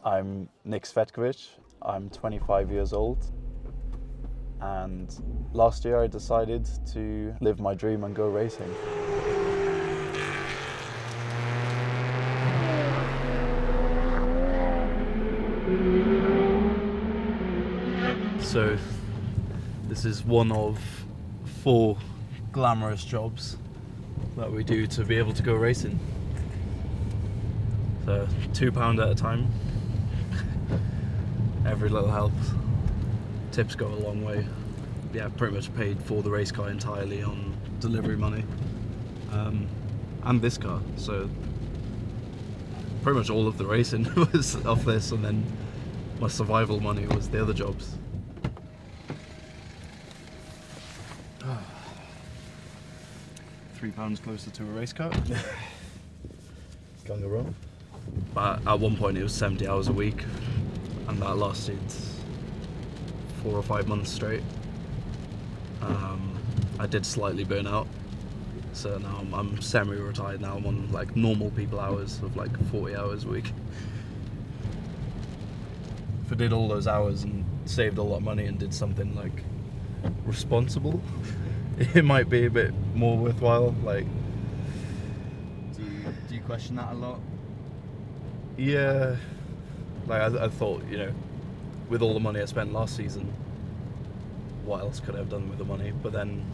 I'm Nick Cvetkovic. I'm 25 years old, and last year I decided to live my dream and go racing. So this is one of 4 glamorous jobs that we do to be able to go racing. So £2 at a time. Every little helps. Tips go a long way. Yeah, pretty much paid for the race car entirely on delivery money. And this car, so pretty much all of the racing was off this, and then my survival money was the other jobs. £3 closer to a race car. Can't go wrong. But at one point it was 70 hours a week, and that lasted 4 or 5 months straight. I did slightly burn out, so now I'm semi-retired now. I'm on like normal people hours of like 40 hours a week. If I did all those hours and saved a lot of money and did something like responsible, it might be a bit more worthwhile. Like, Do you question that a lot? yeah, like I thought, you know, with all the money I spent last season, what else could I have done with the money? But then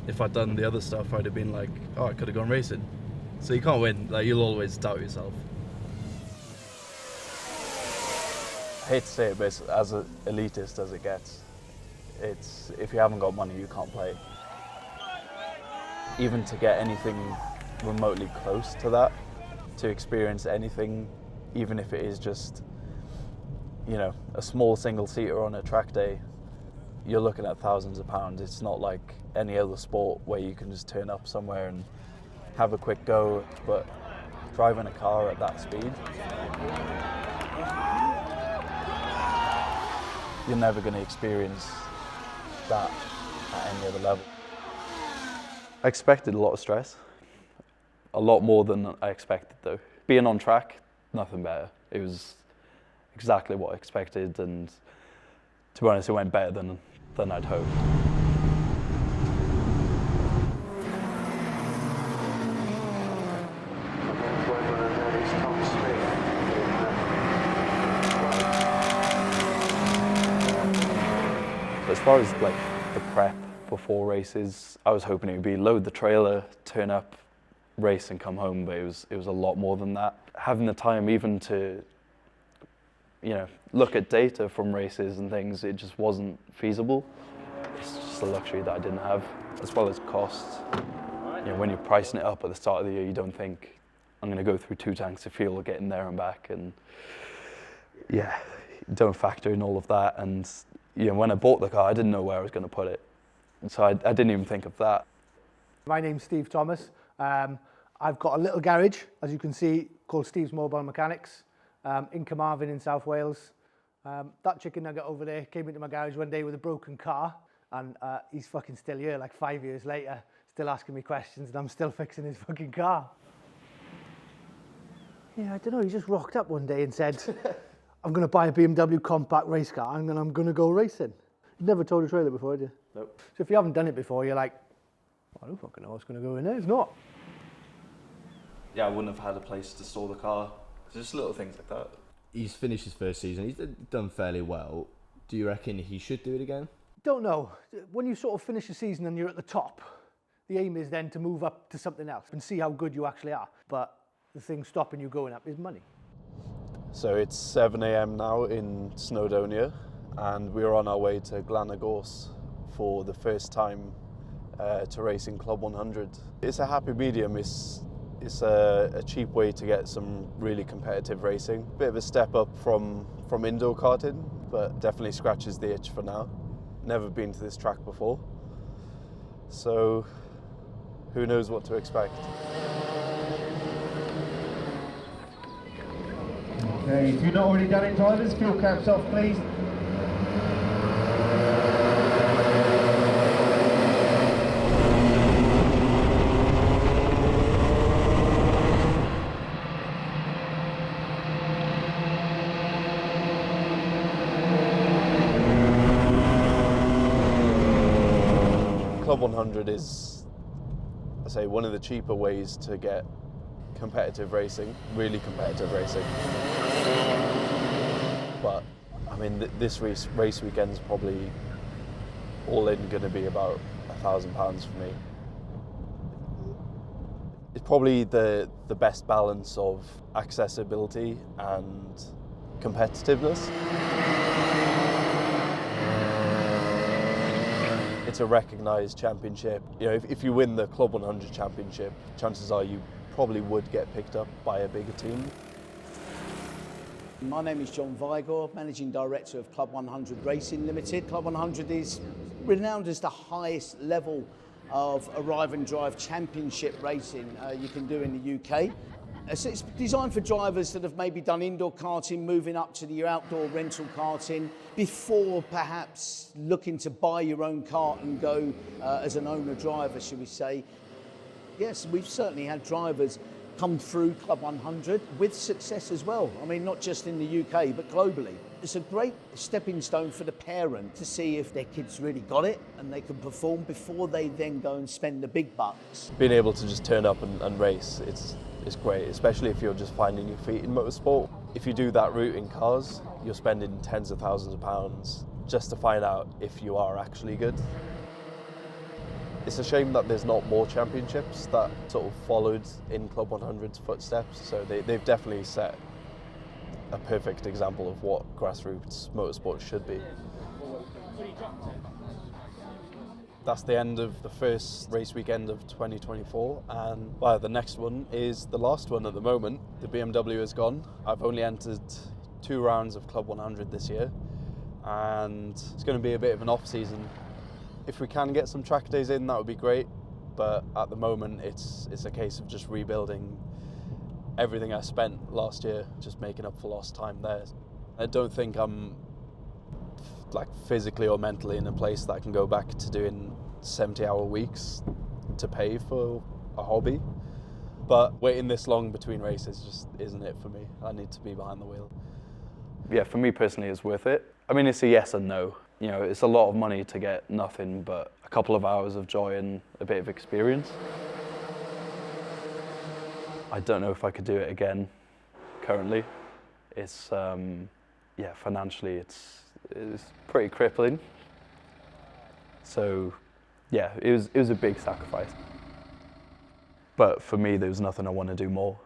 if I'd done the other stuff, I'd have been like, oh, I could have gone racing. So you can't win. Like, you'll always doubt yourself. I hate to say it, but it's as elitist as it gets. It's, if you haven't got money, you can't play. Even to get anything remotely close to that, to experience anything, even if it is just, you know, a small single-seater on a track day, you're looking at thousands of pounds. It's not like any other sport where you can just turn up somewhere and have a quick go, but driving a car at that speed, you're never going to experience that at any other level. I expected a lot of stress, a lot more than I expected though. Being on track, nothing better. It was exactly what I expected, and to be honest, it went better than I'd hoped. As far as like the prep before races, I was hoping it would be load the trailer, turn up, race and come home, but it was a lot more than that. Having the time even to, you know, look at data from races and things, it just wasn't feasible. It's just a luxury that I didn't have, as well as costs. You know, when you're pricing it up at the start of the year, you don't think, I'm going to go through 2 tanks of fuel getting there and back, and yeah, you don't factor in all of that. And you know, when I bought the car, I didn't know where I was going to put it, so I didn't even think of that. My name's Steve Thomas. I've got a little garage, as you can see, called Steve's Mobile Mechanics, in Carmarthen in South Wales. That chicken nugget over there came into my garage one day with a broken car, and he's fucking still here, like 5 years later, still asking me questions, and I'm still fixing his fucking car. Yeah, I don't know, he just rocked up one day and said, I'm going to buy a BMW compact race car, and then I'm going to go racing. You've never towed a trailer before, had you? Nope. So if you haven't done it before, you're like, I don't fucking know what's going to go in there. It's not. Yeah, I wouldn't have had a place to store the car. Just little things like that. He's finished his first season. He's done fairly well. Do you reckon he should do it again? Don't know. When you sort of finish a season and you're at the top, the aim is then to move up to something else and see how good you actually are. But the thing stopping you going up is money. So it's 7 a.m. now in Snowdonia, and we're on our way to Glanagorse for the first time to race in Club 100. It's a happy medium. It's a cheap way to get some really competitive racing. Bit of a step up from indoor karting, but definitely scratches the itch for now. Never been to this track before, so who knows what to expect. Okay, if you're not already done it, drivers, fuel caps off, please. Club 100 is, I say, one of the cheaper ways to get competitive racing, really competitive racing. But I mean, this race weekend is probably all in going to be about £1,000 for me. It's probably the best balance of accessibility and competitiveness. It's a recognised championship. You know, if you win the Club 100 championship, chances are you probably would get picked up by a bigger team. My name is John Vigor, Managing Director of Club 100 Racing Limited. Club 100 is renowned as the highest level of arrive and drive championship racing you can do in the UK. It's designed for drivers that have maybe done indoor karting, moving up to your outdoor rental karting, before perhaps looking to buy your own kart and go as an owner driver, shall we say. Yes, we've certainly had drivers come through Club 100 with success as well. I mean, not just in the UK, but globally. It's a great stepping stone for the parent to see if their kids really got it and they can perform before they then go and spend the big bucks. Being able to just turn up and race, it's great, especially if you're just finding your feet in motorsport. If you do that route in cars, you're spending tens of thousands of pounds just to find out if you are actually good. It's a shame that there's not more championships that sort of followed in Club 100's footsteps, so they've definitely set a perfect example of what grassroots motorsport should be. That's the end of the first race weekend of 2024, and the next one is the last one at the moment. The BMW is gone. I've only entered 2 rounds of Club 100 this year, and it's going to be a bit of an off-season. If we can get some track days in, that would be great, but at the moment it's a case of just rebuilding everything I spent last year, just making up for lost time there. I don't think I'm physically or mentally in a place that I can go back to doing 70-hour weeks to pay for a hobby. But waiting this long between races just isn't it for me. I need to be behind the wheel. Yeah, for me personally, it's worth it. I mean, it's a yes and no. You know, it's a lot of money to get nothing but a couple of hours of joy and a bit of experience. I don't know if I could do it again currently. It's, financially it's pretty crippling. So, yeah, it was a big sacrifice. But for me, there was nothing I want to do more.